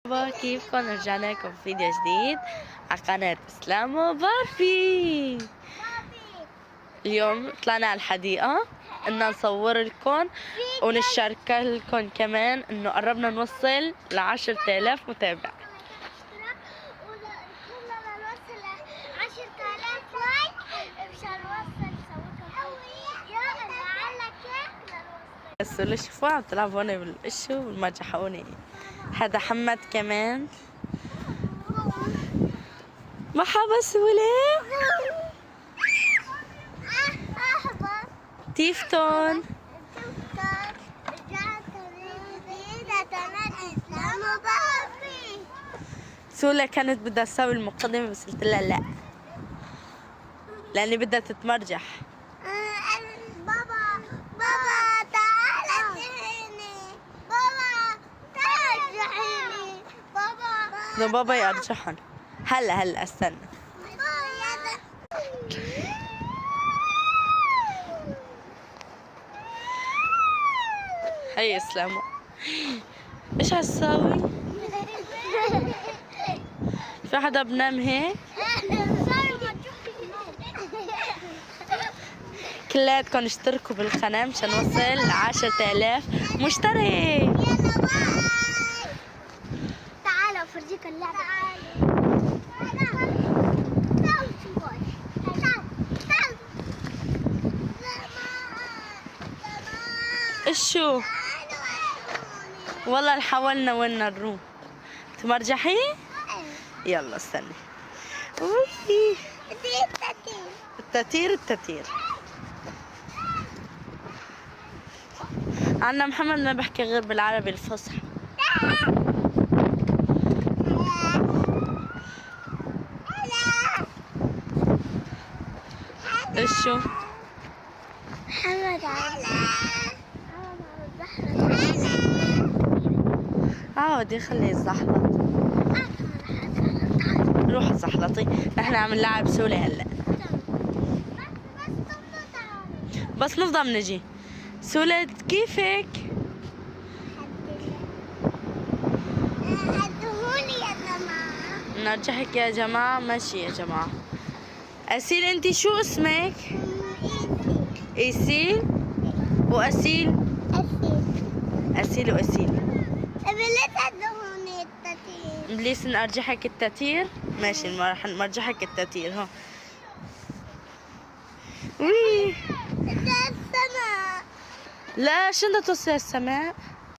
مرحبا، كيفكم؟ رجعنا لكم فيديو جديد على قناة اسلام وباربي. اليوم طلعنا على الحديقة إننا نصور لكم ونشارك لكم كمان إنه قربنا نوصل ل10,000 متابع. بس اللي شوفوها عم تلعبوني بالقش وما جحقوني. هذا حمد كمان. مرحبا سولة. تيفتون. سولة كانت بدها تسوي المقدمة بس قلت لها لا لأني بدها تتمرجح. ده بابا يرجحن. هلا استنى. هي اسلام ايش هتساوي؟ في حدا بنام هيك؟ كلياتكم اشتركوا بالقناة مشان نوصل 10,000 مشترك. تعالوا افرجيك اللعبة. شو؟ والله حاولنا وين نروح. تمرجحي؟ يلا استني. التتير عنا محمد ما بحكي غير بالعربي الفصحى. شو؟ محمد عادي خليه يزحلط. روح زحلطي. نحن عم نلعب سولة هلا. بس نفضل نجي. سولة كيفك؟ هدهولي يا جماعة. نرجحك يا جماعة. ماشي يا جماعة. أسيل انتي شو اسمك؟ إيسيل وأسيل. أسيل وأسيل. إبليس هدهوني التتير. إبليس نرجحك التتير؟ ماشي نرجحك التتير. ها وي ده السماء. لا شو بدها توصل السماء؟